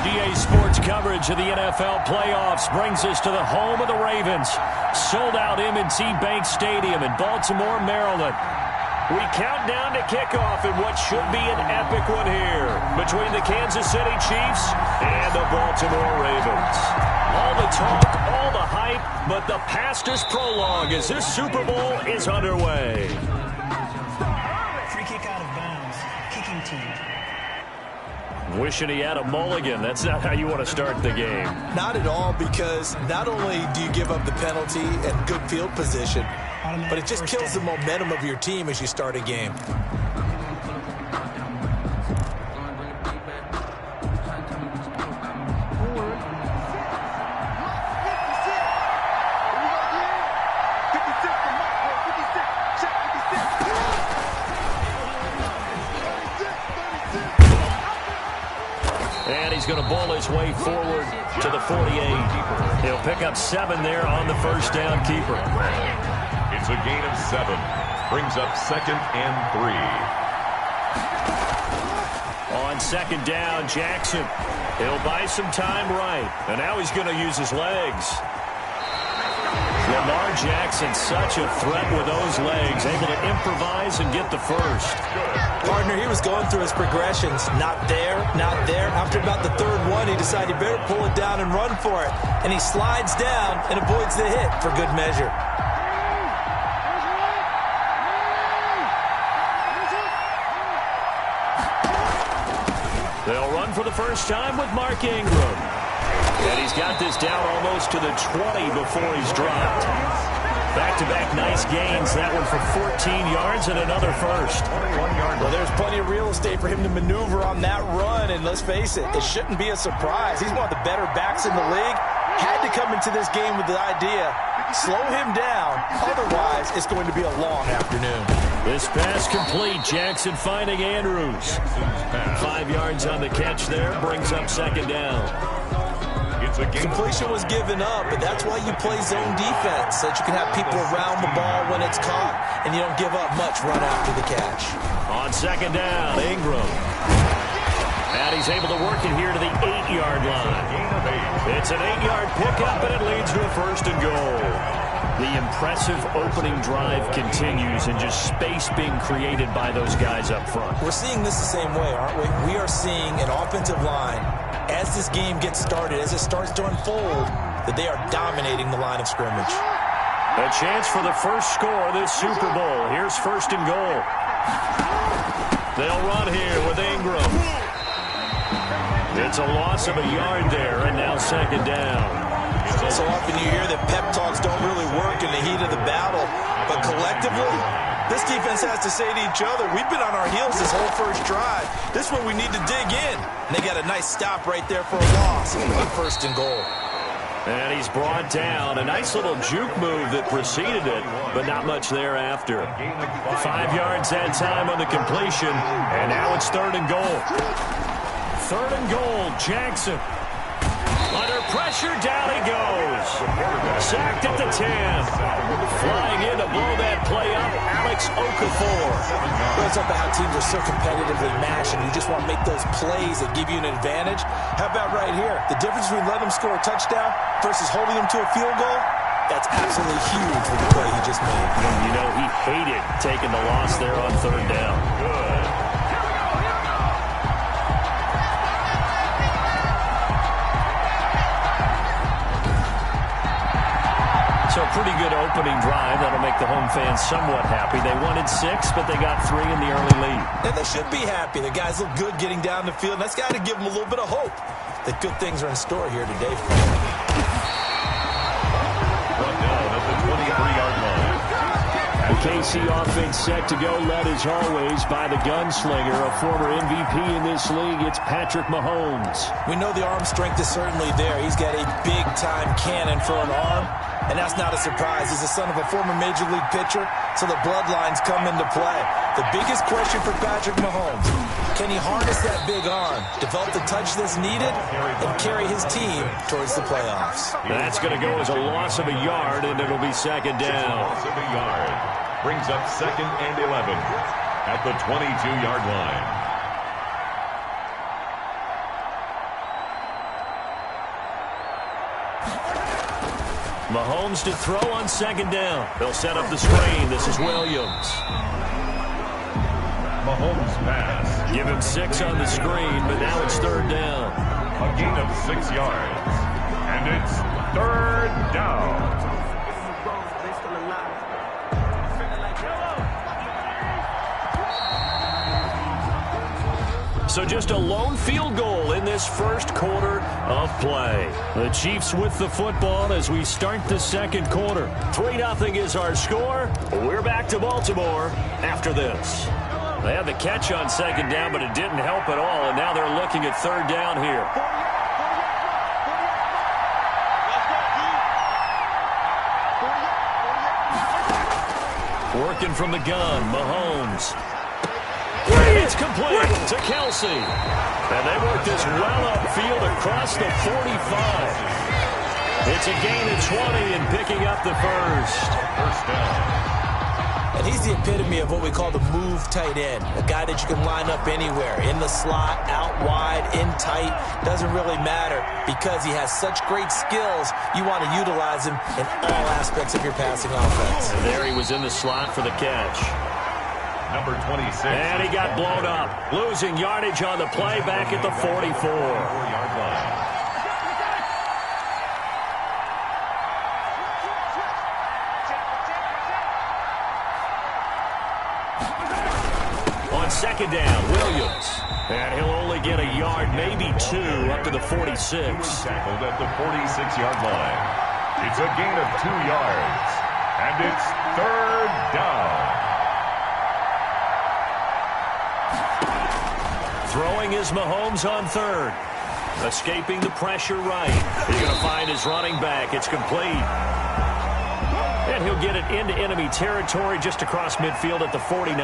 DA Sports coverage of the NFL playoffs brings us to the home of the Ravens. Sold out M&T Bank Stadium in Baltimore, Maryland. We count down to kickoff in what should be an epic one here between the Kansas City Chiefs and the Baltimore Ravens. All the talk, all the hype, but the past is prologue as this Super Bowl is underway. Free kick out of bounds. Kicking team. Wishing he had a mulligan. That's not how you want to start the game. Not at all, because not only do you give up the penalty and good field position, but it just kills the momentum of your team as you start a game. And he's going to bowl his way forward to the 48. He'll pick up 7 there on the first down keeper. It's a gain of 7. Brings up 2nd and 3. On 2nd down, Jackson. He'll buy some time right. And now he's going to use his legs. Lamar Jackson, such a threat with those legs, able to improvise and get the first. Partner, he was going through his progressions. Not there, not there. After about the 3rd one, he decided he better pull it down and run for it. And he slides down and avoids the hit for good measure. They'll run for the first time with Mark Ingram. And he's got this down almost to the 20 before he's dropped. Back-to-back nice gains. That one for 14 yards and another first. Well, there's plenty of real estate for him to maneuver on that run. And let's face it, it shouldn't be a surprise. He's one of the better backs in the league. Had to come into this game with the idea, slow him down. Otherwise, it's going to be a long afternoon. This pass complete. Jackson finding Andrews. 5 yards on the catch there. Brings up 2nd down. Completion was given up, but that's why you play zone defense, so that you can have people around the ball when it's caught, and you don't give up much run after the catch. On 2nd down, Ingram. And he's able to work it here to the 8-yard line. It's an 8-yard pickup, and it leads to a 1st and goal. The impressive opening drive continues, and just space being created by those guys up front. We're seeing this the same way, aren't we? We are seeing an offensive line, as this game gets started, as it starts to unfold, that they are dominating the line of scrimmage. A chance for the first score of this Super Bowl. Here's 1st and goal. They'll run here with Ingram. It's a loss of a yard there, and now 2nd down. So often you hear that pep talks don't really work in the heat of the battle, but collectively, this defense has to say to each other, we've been on our heels this whole first drive. This is where we need to dig in. And they got a nice stop right there for a loss on 1st and goal. And he's brought down. A nice little juke move that preceded it, but not much thereafter. 5 yards that time on the completion, and now it's 3rd and goal. 3rd and goal, Jackson. Under pressure, down he goes. Sacked at the 10. Flying in to blow that play up, Alex Okafor. It's up to how teams are so competitively matched, and you just want to make those plays that give you an advantage. How about right here? The difference between letting them score a touchdown versus holding them to a field goal, that's absolutely huge with the play he just made. You know, he hated taking the loss there on 3rd down. Good. So a pretty good opening drive. That'll make the home fans somewhat happy. They wanted 6, but they got 3 in the early lead. And they should be happy. The guys look good getting down the field. And that's got to give them a little bit of hope that good things are in store here today for them. Brought down at the 23-yard line. The KC offense set to go, led as always by the gunslinger, a former MVP in this league. It's Patrick Mahomes. We know the arm strength is certainly there. He's got a big-time cannon for an arm. And that's not a surprise. He's the son of a former Major League pitcher, so the bloodlines come into play. The biggest question for Patrick Mahomes, can he harness that big arm, develop the touch that's needed, and carry his team towards the playoffs? That's going to go as a loss of a yard, and it'll be 2nd down. Loss of a yard. Brings up 2nd and 11 at the 22-yard line. Mahomes to throw on second down. They'll set up the screen. This is Williams. Mahomes pass. Give him 6 on the screen, but now it's third down. A gain of 6 yards. And it's third down. So just a lone field goal in this first quarter of play. The Chiefs with the football as we start the second quarter. 3-0 is our score. We're back to Baltimore after this. They had the catch on second down, but it didn't help at all, and now they're looking at third down here. Working from the gun, Mahomes. It's complete to Kelsey. And they work this well upfield across the 45. It's a gain of 20 and picking up the first down. And he's the epitome of what we call the move tight end. A guy that you can line up anywhere. In the slot, out wide, in tight. Doesn't really matter because he has such great skills. You want to utilize him in all aspects of your passing offense. And there he was in the slot for the catch. Number 26. And he got blown up. Losing yardage on the play back at the 44-yard line. On second down, Williams. And he'll only get a yard, maybe 2, up to the 46. Tackled at the 46-yard line. It's a gain of 2 yards. And it's third down. Throwing is Mahomes on third. Escaping the pressure right. He's going to find his running back. It's complete. And he'll get it into enemy territory just across midfield at the 49.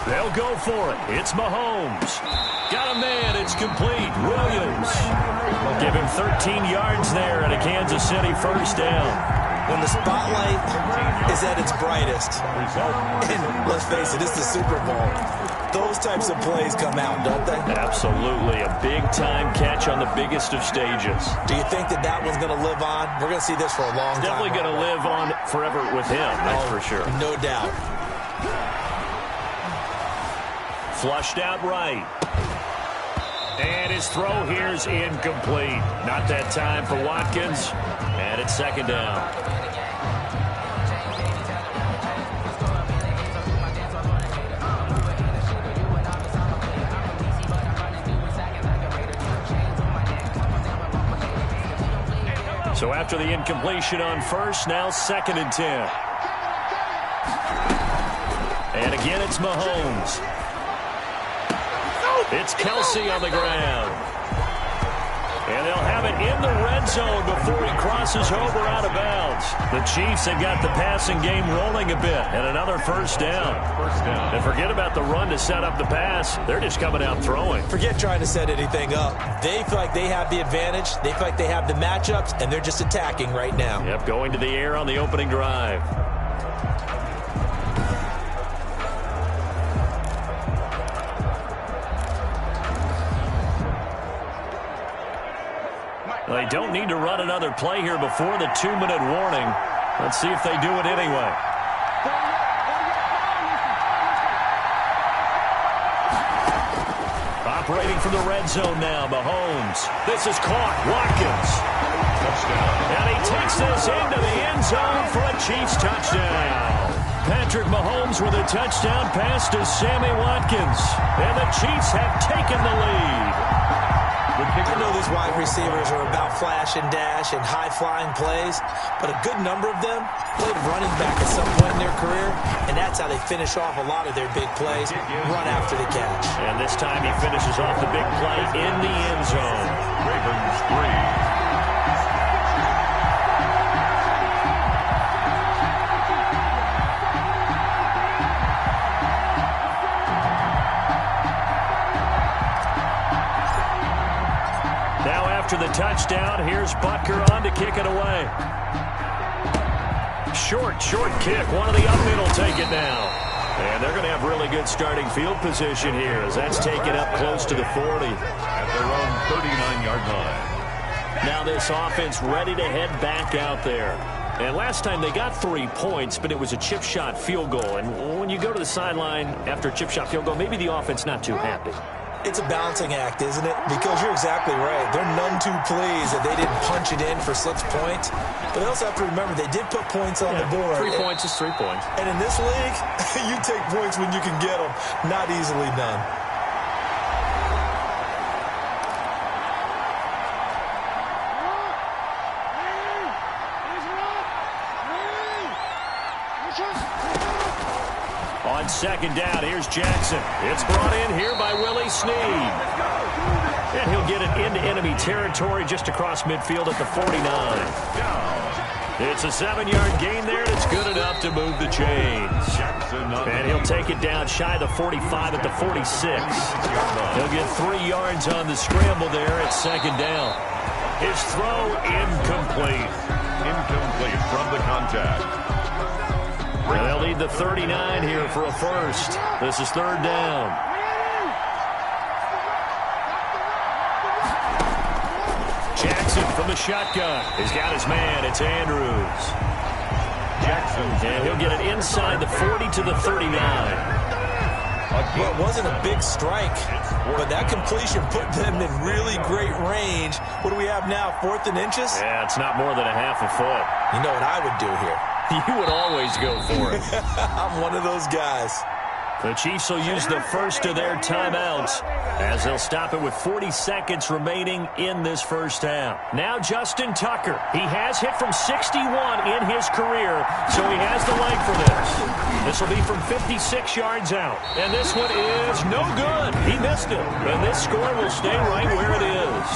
They'll go for it. It's Mahomes. Got a man. It's complete. Williams. Give him 13 yards there and a Kansas City first down. When the spotlight is at its brightest, and let's face it, it's the Super Bowl, those types of plays come out, don't they? Absolutely. A big-time catch on the biggest of stages. Do you think that that one's going to live on? We're going to see this for a long time. Definitely going to live on forever with him, that's for sure. No doubt. Flushed out right. And his throw here is incomplete. Not that time for Watkins. And it's second down. So after the incompletion on first, now 2nd and 10. And again, it's Mahomes. It's Kelsey on the ground. And they'll have it in the red zone before he crosses over out of bounds. The Chiefs have got the passing game rolling a bit. And another first down. And forget about the run to set up the pass. They're just coming out throwing. Forget trying to set anything up. They feel like they have the advantage. They feel like they have the matchups, and they're just attacking right now. Yep, going to the air on the opening drive. They don't need to run another play here before the 2-minute warning. Let's see if they do it anyway. Operating from the red zone now, Mahomes. This is caught. Watkins. Touchdown. And he takes this into the end zone for a Chiefs touchdown. Patrick Mahomes with a touchdown pass to Sammy Watkins. And the Chiefs have taken the lead. I know these wide receivers are about flash and dash and high-flying plays, but a good number of them played running back at some point in their career, and that's how they finish off a lot of their big plays, run after the catch. And this time he finishes off the big play in the end zone. Ravens 3. Now after the touchdown, here's Butker on to kick it away. short kick. One of the up men will take it now. And they're going to have really good starting field position here as that's taken up close to the 40. At their own 39-yard line. Now this offense ready to head back out there. And last time they got 3 points, but it was a chip shot field goal. And when you go to the sideline after a chip shot field goal, maybe the offense not too happy. It's a balancing act, isn't it? Because you're exactly right. They're none too pleased that they didn't punch it in for 6 points. But they also have to remember they did put points on the board. 3 points is 3 points. And in this league, you take points when you can get them. Not easily done. On second down, here's Jackson. It's brought in here by Willie Snead. And he'll get it into enemy territory just across midfield at the 49. It's a 7-yard gain there, and it's good enough to move the chains. And he'll take it down shy of the 45 at the 46. He'll get 3 yards on the scramble there at second down. His throw incomplete. Incomplete from the contact. And they'll need the 39 here for a first. This is third down. Jackson from the shotgun. He's got his man. It's Andrews. Jackson. And he'll get it inside the 40 to the 39. Well, it wasn't a big strike, but that completion put them in really great range. What do we have now, 4th and inches? Yeah, it's not more than a half a foot. You know what I would do here? You would always go for it. I'm one of those guys. The Chiefs will use the first of their timeouts as they'll stop it with 40 seconds remaining in this first half. Now Justin Tucker. He has hit from 61 in his career, so he has the leg for this. This will be from 56 yards out. And this one is no good. He missed it. And this score will stay right where it is.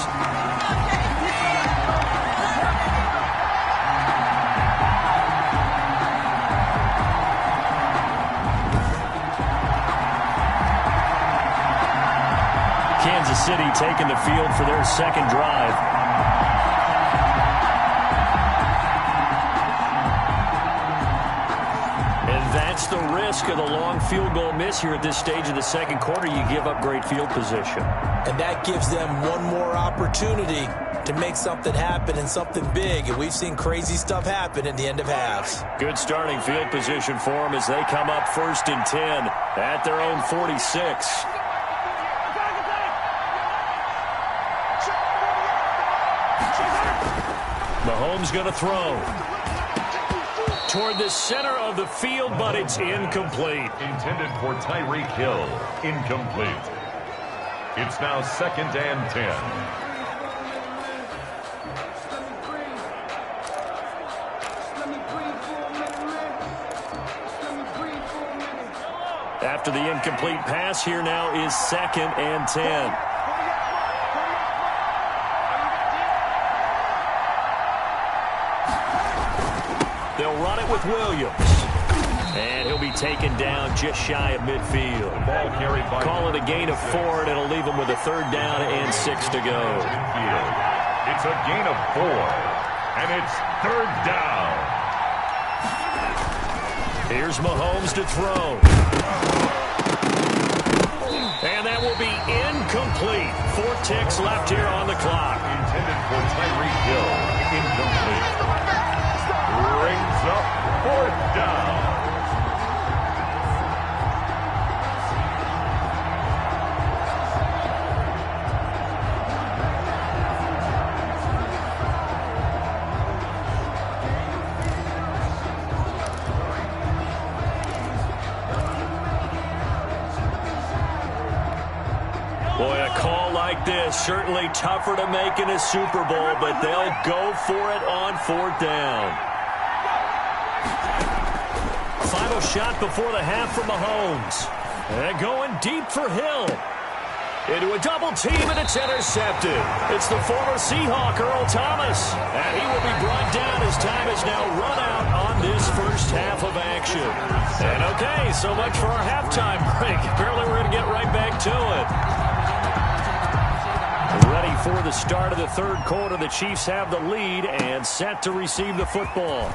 Kansas City taking the field for their second drive. And that's the risk of the long field goal miss here at this stage of the second quarter. You give up great field position. And that gives them one more opportunity to make something happen and something big. And we've seen crazy stuff happen at the end of halves. Good starting field position for them as they come up 1st and 10 at their own 46. Mahomes going to throw toward the center of the field, but it's incomplete. Intended for Tyreek Hill. Incomplete. It's now 2nd and 10. After the incomplete pass, here now is 2nd and 10. They'll run it with Williams. And he'll be taken down just shy of midfield. Ball carried by. Call it a gain of 4, and it'll leave them with a 3rd down and 6 to go. It's a gain of 4, and it's 3rd down. Here's Mahomes to throw. And that will be incomplete. 4 ticks left here on the clock. Intended for Tyreek Hill. Incomplete. Brings up 4th down. Boy, a call like this, certainly tougher to make in a Super Bowl, but they'll go for it on 4th down. Final shot before the half for Mahomes. And going deep for Hill. Into a double team, and it's intercepted. It's the former Seahawk, Earl Thomas. And he will be brought down as time is now run out on this first half of action. And okay, so much for our halftime break. Apparently we're going to get right back to it. Ready for the start of the third quarter. The Chiefs have the lead and set to receive the football.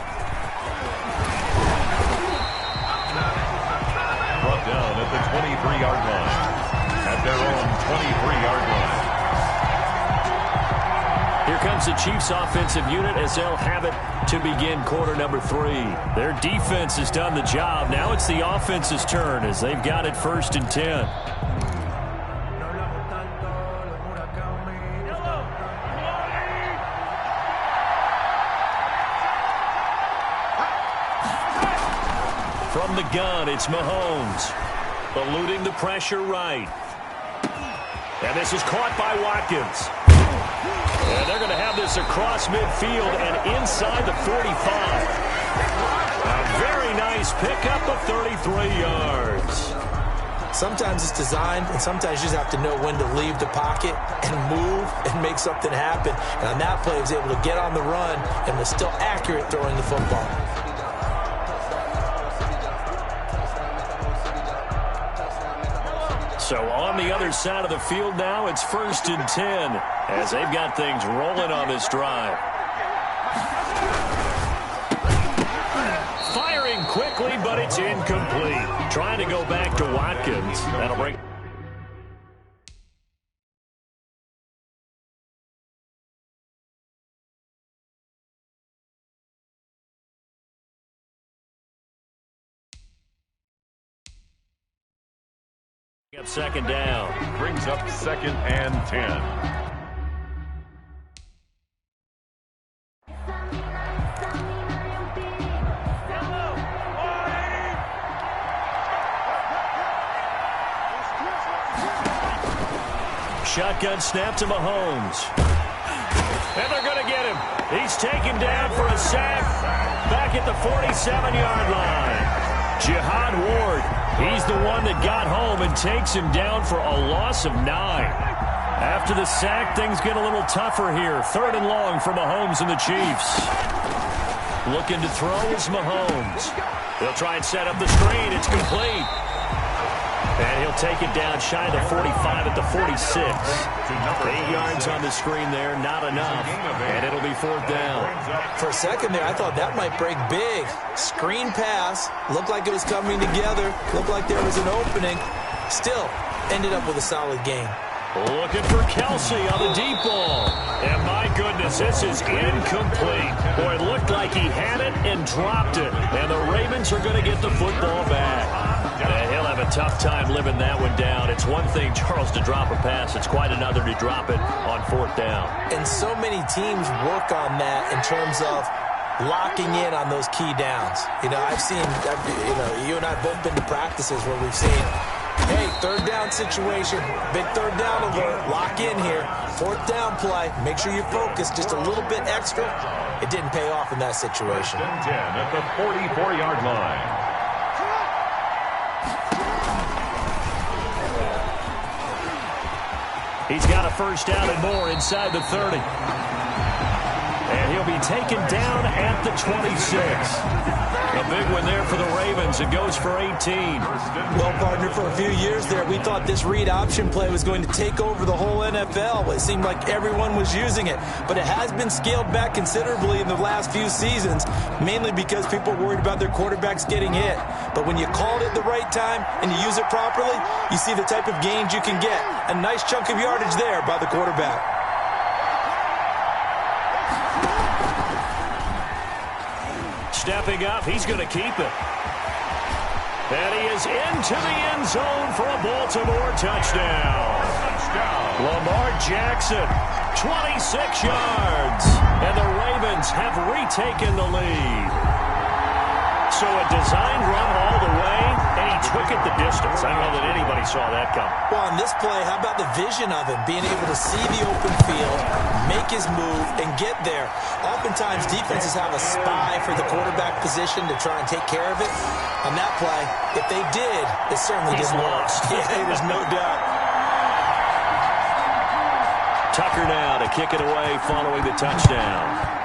the 23-yard line. At their own 23-yard line. Here comes the Chiefs offensive unit as they'll have it to begin quarter number 3. Their defense has done the job. Now it's the offense's turn as they've got it 1st and 10. From the gun, it's Mahomes. Eluding the pressure right. And this is caught by Watkins. And they're going to have this across midfield and inside the 45. A very nice pickup of 33 yards. Sometimes it's designed, and sometimes you just have to know when to leave the pocket and move and make something happen. And on that play, he was able to get on the run and was still accurate throwing the football. So on the other side of the field now, it's 1st and 10 as they've got things rolling on this drive. Firing quickly, but it's incomplete. Trying to go back to Watkins. That'll bring... up 2nd down. Brings up 2nd and 10. Shotgun snap to Mahomes. And they're going to get him. He's taken down for a sack back at the 47-yard line. Jihad Ward, he's the one that got home and takes him down for a loss of 9. After the sack, things get a little tougher here. 3rd and long for Mahomes and the Chiefs. Looking to throw is Mahomes. They'll try and set up the screen. It's complete. And he'll take it down shy of the 45 at the 46. 8 yards on the screen there, not enough. And it'll be 4th down. For a second there, I thought that might break big. Screen pass. Looked like it was coming together. Looked like there was an opening. Still, ended up with a solid game. Looking for Kelsey on the deep ball. And my goodness, this is incomplete. Boy, it looked like he had it and dropped it. And the Ravens are going to get the football back. And he'll have a tough time living that one down. It's one thing, Charles, to drop a pass. It's quite another to drop it on 4th down. And so many teams work on that in terms of locking in on those key downs. You know, I've seen, you and I both been to practices where we've seen, hey, 3rd down situation, big 3rd down alert, lock in here. 4th down play, make sure you're focused just a little bit extra. It didn't pay off in that situation. 1st and 10 at the 44-yard line. He's got a 1st down and more inside the 30. And he'll be taken down at the 26. A big one there for the Ravens. It goes for 18. Well, partner, for a few years there, we thought this read option play was going to take over the whole NFL. It seemed like everyone was using it. But it has been scaled back considerably in the last few seasons, mainly because people are worried about their quarterbacks getting hit. But when you call it at the right time and you use it properly, you see the type of gains you can get. A nice chunk of yardage there by the quarterback. Stepping up, he's going to keep it. And he is into the end zone for a Baltimore touchdown. Lamar Jackson, 26 yards. And the Ravens have retaken the lead. So a designed run all the way, and he took it the distance. I don't know that anybody saw that come. Well, on this play, how about the vision of him, being able to see the open field, make his move, and get there. Oftentimes, defenses have a spy for the quarterback position to try and take care of it. On that play, if they did, it certainly didn't work. Yeah, there's no doubt. Tucker now to kick it away following the touchdown.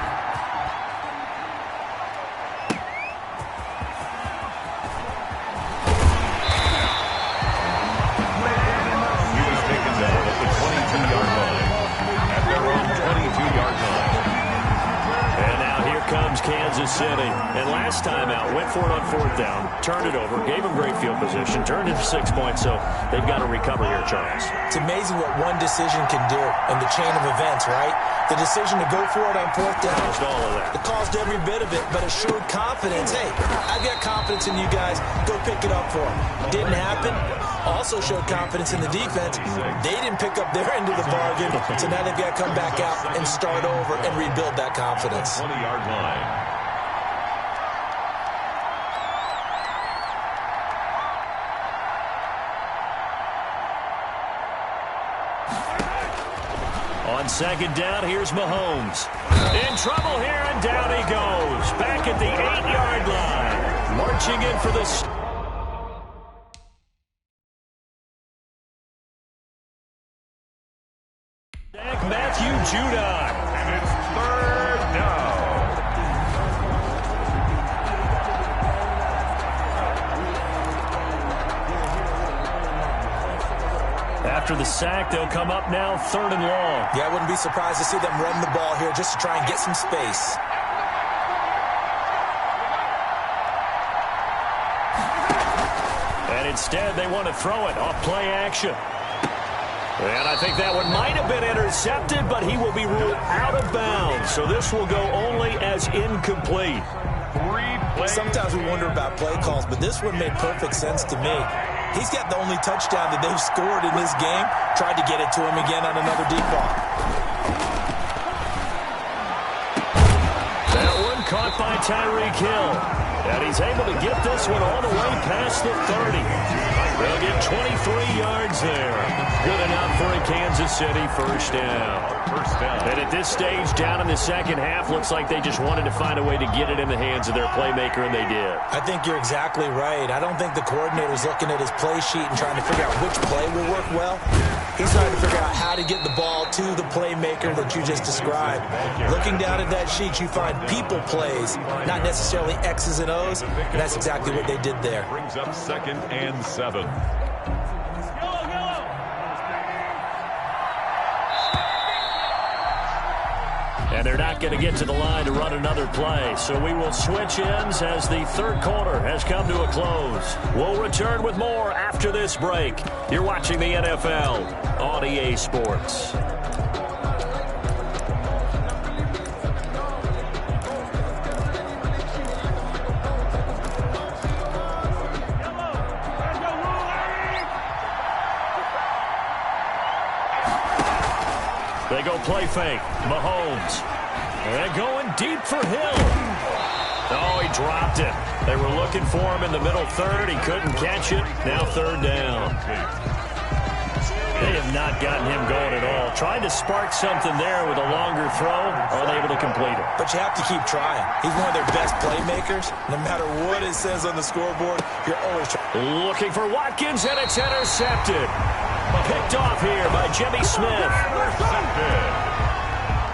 Kansas City. And last time out, went for it on 4th down, turned it over, gave them great field position, turned it to 6 points, so they've got to recover here, Charles. It's amazing what one decision can do in the chain of events, right? The decision to go for it on 4th down. Caused all of that. It caused every bit of it, but it showed confidence. Hey, I've got confidence in you guys. Go pick it up for them. Didn't happen. Also showed confidence in the defense. They didn't pick up their end of the bargain, so now they've got to come back out and start over and rebuild that confidence. 20-yard line. On 2nd down, here's Mahomes. In trouble here, and down he goes. Back at the 8-yard line. Marching in for the... Matthew Judon. And it's 3rd down. After the sack, they'll come up now 3rd and long. Yeah, I wouldn't be surprised to see them run the ball here just to try and get some space. And instead, they want to throw it off play action. And I think that one might have been intercepted, but he will be ruled out of bounds. So this will go only as incomplete. Sometimes we wonder about play calls, but this one made perfect sense to me. He's got the only touchdown that they've scored in this game. Tried to get it to him again on another deep ball. That one caught by Tyreek Hill. And he's able to get this one all the way past the 30. They'll get 23 yards there. Good enough for a Kansas City first down. And at this stage, down in the second half, looks like they just wanted to find a way to get it in the hands of their playmaker, and they did. I think you're exactly right. I don't think the coordinator's looking at his play sheet and trying to figure out which play will work well. He's trying to figure out how to get the ball to the playmaker that you just described. Looking down at that sheet, you find people plays, not necessarily X's and O's, and that's exactly what they did there. Brings up 2nd and 7. And they're not going to get to the line to run another play. So we will switch ends as the 3rd quarter has come to a close. We'll return with more after this break. You're watching the NFL on EA Sports. They go play fake. Mahomes. And going deep for Hill. Oh, he dropped it. They were looking for him in the middle 3rd. He couldn't catch it. Now 3rd down. They have not gotten him going at all. Tried to spark something there with a longer throw. Unable to complete it. But you have to keep trying. He's one of their best playmakers. No matter what it says on the scoreboard, you're always trying. Looking for Watkins, and it's intercepted. Picked off here by Jimmy Smith.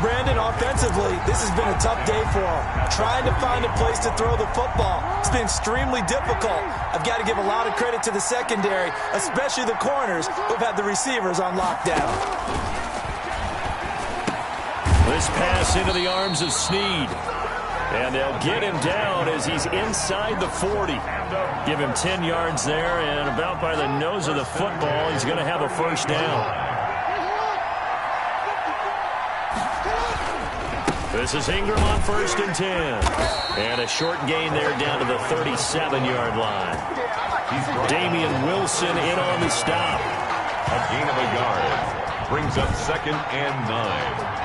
Brandon, offensively, this has been a tough day for him. Trying to find a place to throw the football. It's been extremely difficult. I've got to give a lot of credit to the secondary, especially the corners who've had the receivers on lockdown. This pass into the arms of Snead. And they'll get him down as he's inside the 40. Give him 10 yards there, and about by the nose of the football, he's going to have a first down. This is Ingram on 1st and 10. And a short gain there down to the 37-yard line. Damian Wilson in on the stop. A gain of a yard. Brings up 2nd and 9.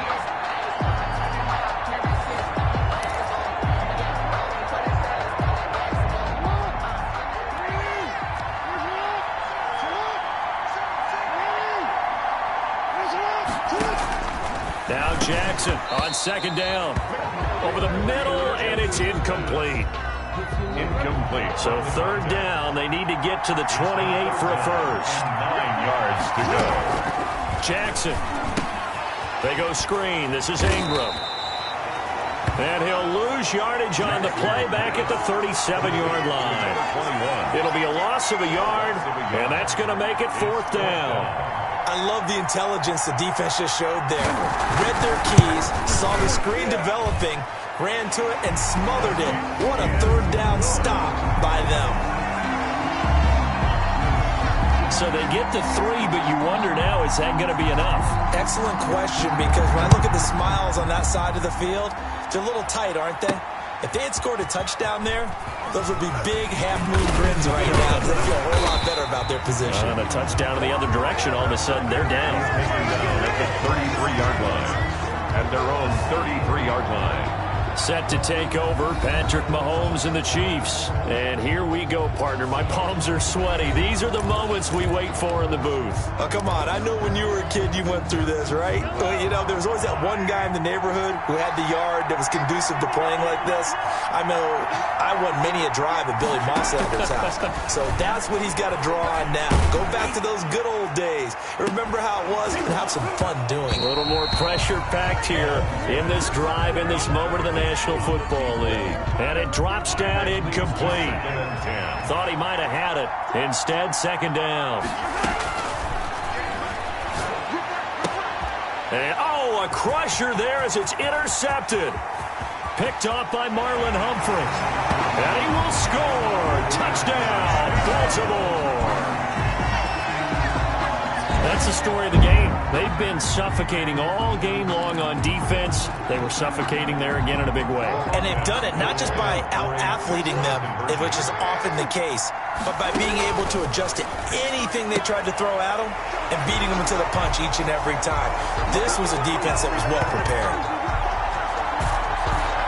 Now Jackson on 2nd down. Over the middle, and it's incomplete. Incomplete. So 3rd down, they need to get to the 28 for a first. 9 yards to go. Jackson. They go screen. This is Ingram. And he'll lose yardage on the play back at the 37-yard line. 21. It'll be a loss of a yard, and that's going to make it 4th down. I love the intelligence the defense just showed there. Read their keys, saw the screen developing, ran to it and smothered it. What a third down stop by them. So they get to 3, but you wonder now, is that going to be enough? Excellent question, because when I look at the smiles on that side of the field, they're a little tight, aren't they? If they had scored a touchdown there, those would be big half-moon grins right now, because they feel a whole lot better about their position. And a touchdown in the other direction, all of a sudden they're down. Down at the 33-yard line. At their own 33-yard line. Set to take over, Patrick Mahomes and the Chiefs. And here we go, partner. My palms are sweaty. These are the moments we wait for in the booth. Oh, come on. I know when you were a kid you went through this, right? Well, you know, there was always that one guy in the neighborhood who had the yard that was conducive to playing like this. I know I won many a drive at Billy Mosslander's house. So that's what he's got to draw on now. Go back to those good old days. Remember how it was and have some fun doing it. A little more pressure packed here in this drive, in this moment of the National Football League. And it drops down incomplete. Thought he might have had it. Instead, second down. And, oh, a crusher there as it's intercepted. Picked off by Marlon Humphrey. And he will score. Touchdown, Baltimore. That's the story of the game. They've been suffocating all game long on defense. They were suffocating there again in a big way. And they've done it not just by out-athleting them, which is often the case, but by being able to adjust to anything they tried to throw at them and beating them to the punch each and every time. This was a defense that was well prepared.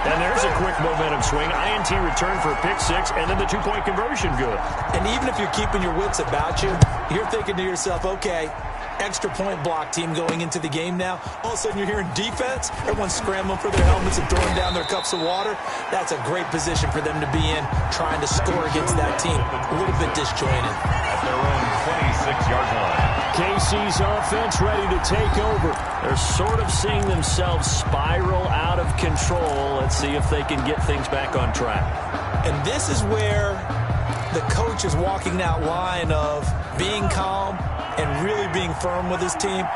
And there's a quick momentum swing. INT return for a pick six, and then the two-point conversion good. And even if you're keeping your wits about you, you're thinking to yourself, okay, extra point block team going into the game now. All of a sudden you're hearing defense. Everyone's scrambling for their helmets and throwing down their cups of water. That's a great position for them to be in, trying to score against that team. A little bit disjointed. At their own 26-yard line. KC's offense ready to take over. They're sort of seeing themselves spiral out of control. Let's see if they can get things back on track. And this is where the coach is walking that line of being calm and really being firm with his team.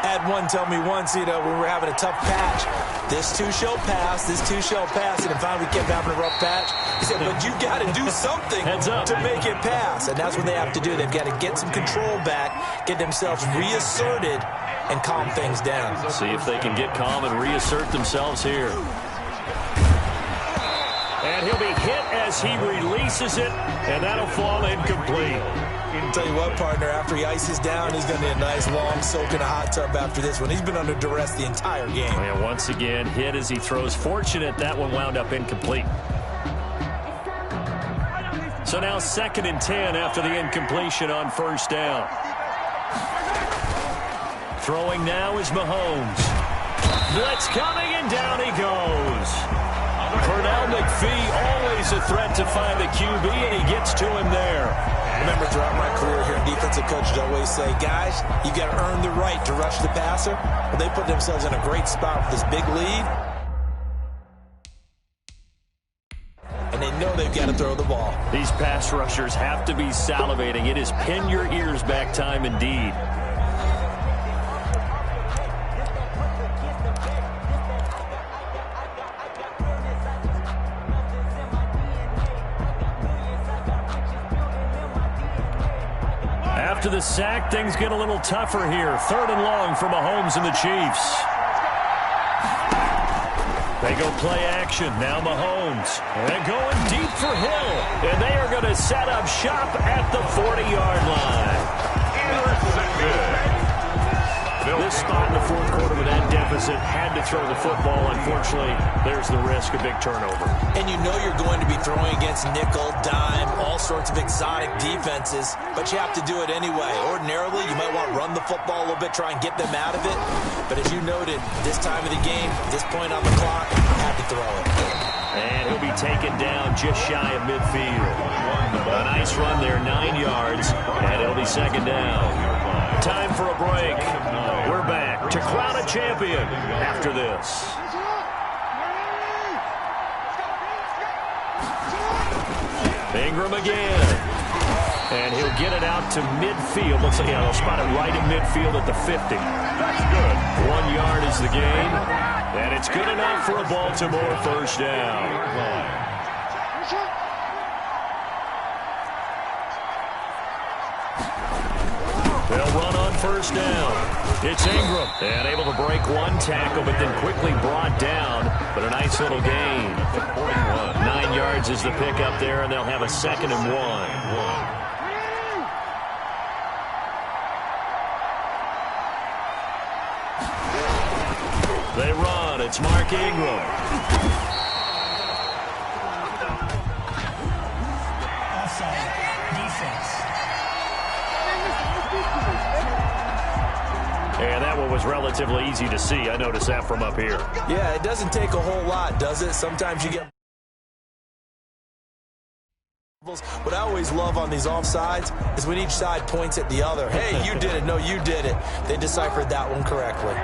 I had one tell me once, you know, when we were having a tough patch, this too shall pass, this too shall pass, and finally we kept having a rough patch. He said, but you got to do something to make it pass, and that's what they have to do. They've got to get some control back, get themselves reasserted, and calm things down. See if they can get calm and reassert themselves here. And he'll be hit as he releases it, and that'll fall incomplete. I'll tell you what, partner, after he ices down, he's going to need a nice long soak in a hot tub after this one. He's been under duress the entire game. And once again, hit as he throws. Fortunate that one wound up incomplete. So now 2nd and 10 after the incompletion on first down. Throwing now is Mahomes. Blitz coming, and down he goes. Pernell McPhee, always a threat to find the QB, and he gets to him there. Remember, throughout my career here, defensive coaches always say, guys, you got to earn the right to rush the passer. Well, they put themselves in a great spot with this big lead. And they know they've got to throw the ball. These pass rushers have to be salivating. It is pin your ears back time indeed. After the sack, things get a little tougher here. 3rd and long for Mahomes and the Chiefs. They go play action. Now Mahomes. And going deep for Hill. And they are going to set up shop at the 40-yard line. This spot in the 4th quarter with that deficit had to throw the football. Unfortunately, there's the risk of big turnover. And you know you're going to be throwing against nickel, dime, all sorts of exotic defenses, but you have to do it anyway. Ordinarily, you might want to run the football a little bit, try and get them out of it. But as you noted, this time of the game, this point on the clock, have to throw it. And he'll be taken down just shy of midfield. A nice run there, 9 yards, and it'll be 2nd down. Time for a break. We're back to crown a champion after this. Ingram again. And he'll get it out to midfield. Looks like they'll spot it right in midfield at the 50. That's good. 1 yard is the gain. And it's good enough for a Baltimore first down. They'll run on first down. It's Ingram. And able to break one tackle, but then quickly brought down. But a nice little gain. 41. 9 yards is the pickup there, and they'll have a 2nd and 1. They run. It's Mark Ingram. Offside. Defense. And that one was relatively easy to see. I noticed that from up here. Yeah, it doesn't take a whole lot, does it? Sometimes you get... What I always love on these offsides is when each side points at the other. Hey, you did it. No, you did it. They deciphered that one correctly.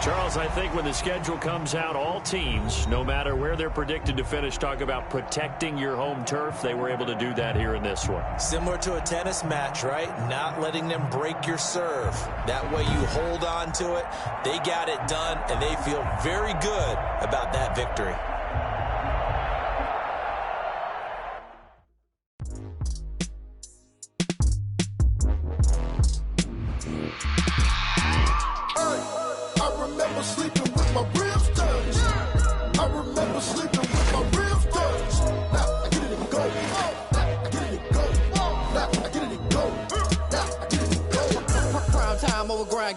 Charles, I think when the schedule comes out, all teams, no matter where they're predicted to finish, talk about protecting your home turf. They were able to do that here in this one. Similar to a tennis match, right? Not letting them break your serve. That way you hold on to it. They got it done, and they feel very good about that victory.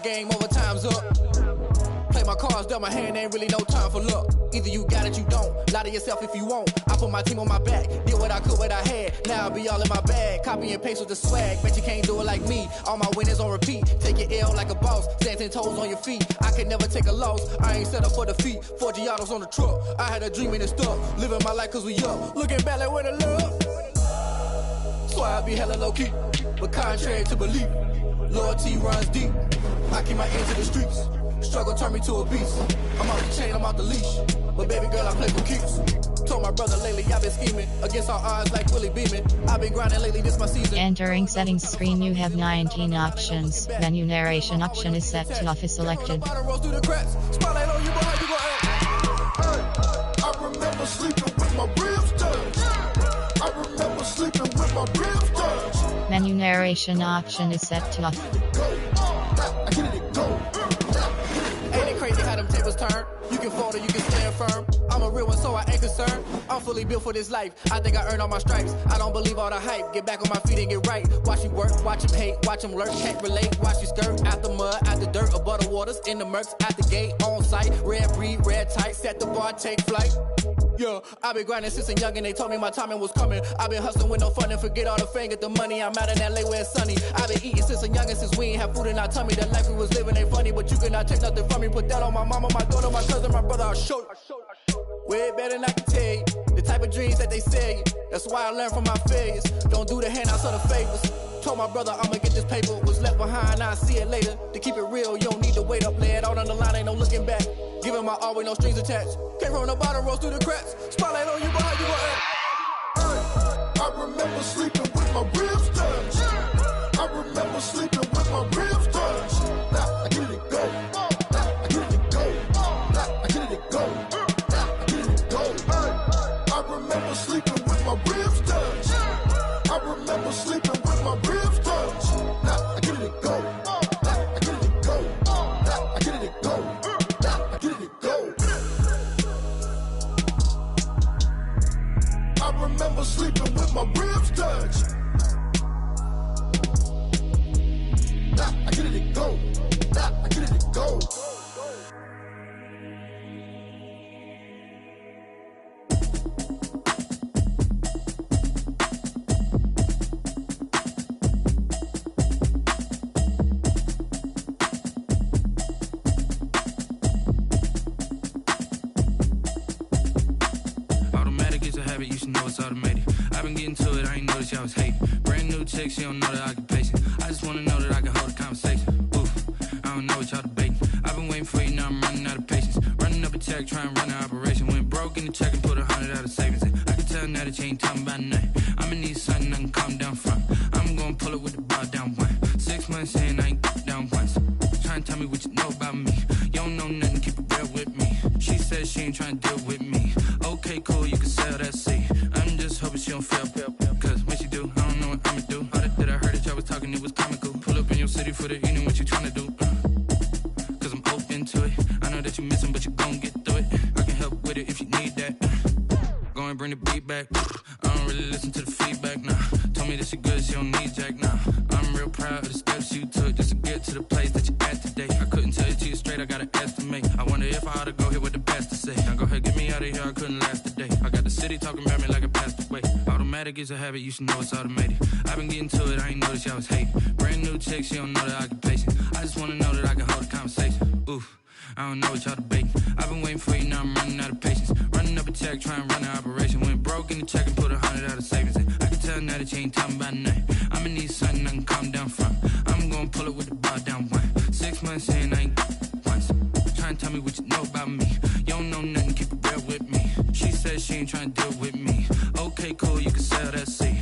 Game over, time's up. Play my cards, dealt my hand, ain't really no time for luck. Either you got it, you don't. Lie to yourself if you won't. I put my team on my back, did what I could, what I had. Now I'll be all in my bag. Copy and paste with the swag. Bet you can't do it like me. All my winners on repeat. Take your L like a boss. Stand 10 toes on your feet. I can never take a loss. I ain't set up for defeat. 4 Giottos on the truck. I had a dream and it stuck. Living my life cause we up. Looking back like where the love. So I be hella low key. But contrary to belief, loyalty runs deep. I keep my ear to the streets. Struggle turned me to a beast. I'm off the chain, I'm off the leash. But baby girl, I play for keeps. Told my brother lately, I've been scheming. Against all odds like Willie Beeman. I've been grinding lately, this my season. Entering settings screen, you have 19 options. Menu narration option is set to off is selected. I remember sleeping with my ribs touched. I remember sleeping with my ribs touched. Menu narration option is set to off. Ain't it crazy how them tables turn? You can fold or you can stand firm. I'm a real one, so I ain't concerned. I'm fully built for this life. I think I earned all my stripes. I don't believe all the hype. Get back on my feet and get right. Watch you work, watch him hate, watch him lurk, can't relate. Watch you skirt out the mud, out the dirt, above the waters, in the murks, at the gate, on site. Red breed, red tight, set the bar, take flight. Yeah, I've been grinding since I'm young and they told me my timing was coming. I've been hustling with no fun and forget all the fame, get the money. I'm out in LA where it's sunny. I've been eating since I'm young and since we ain't have food in our tummy. The life we was living ain't funny, but you cannot take nothing from me. Put that on my mama, my daughter, my cousin, my brother, I'll show you. Way better than I can tell you. The type of dreams that they sell you. That's why I learned from my failures. Don't do the handouts or the favors. Told my brother I'ma get this paper. Was left behind, I'll see it later. To keep it real, you don't need to wait up. Lay it out on the line, ain't no looking back. Giving my all with no strings attached. Came from the bottom, rose through the cracks. Spotlight on you, boy, you gon' act. I remember sleeping with my ribs touched. I remember sleeping with my ribs touched. Now I get it go. Now I get it go. Now I get it go. been getting to it, I ain't noticed y'all was hating. Brand new chick, she don't know the occupation. I just wanna know that I can hold a conversation. Oof, I don't know what y'all debating. I've been waiting for you, now I'm running out of patience. Running up a check, trying to run an operation. Went broke in the check and put 100 out of savings in. I can tell now that you ain't talking about nothing. I'ma need something I can calm down from. I'm gonna pull it with the bar down one. 6 months in, I ain't down once. Trying to tell me what you know about me. You don't know nothing, keep it real with me. She said she ain't trying to deal with me. Okay, cool, you can sell that seat. I'm just hoping she don't fail. Cause when she do, I don't know what I'ma do. All that I heard that y'all was talking, it was comical. Pull up in your city for the evening, what you trying to do? Cause I'm open to it. I know that you missing, but you gon' get through it. I can help with it if you need that. Go and bring the beat back. I don't really listen to the feedback, nah. Told me that she good, she don't need jack, nah. I'm real proud of the steps you took just to get to the place that you at today. I couldn't tell it to you straight, I gotta estimate. I wonder if I ought to go here with the best to say. Now go ahead, get me out of here, I couldn't last a day. I got the city talking about me like I passed away. Automatic is a habit, you should know it's automated. I've been getting to it, I ain't noticed y'all was hating. Brand new chick, she don't know the occupation. I just wanna know that I can hold a conversation. Oof, I don't know what y'all debating. I've been waiting for you, now I'm running out of patience. Running up a check, trying to run an operation. Went broke in the check and put 100 out of savings in. I can tell now that you ain't talking about nothing. I'ma need something I can calm down from. I'm gonna pull it with the bar down one. 6 months in, I ain't once. Trying to tell me what you know about me. You don't know nothing, keep it real with me. She said she ain't trying to deal with me. Okay, cool, you can sell that seat.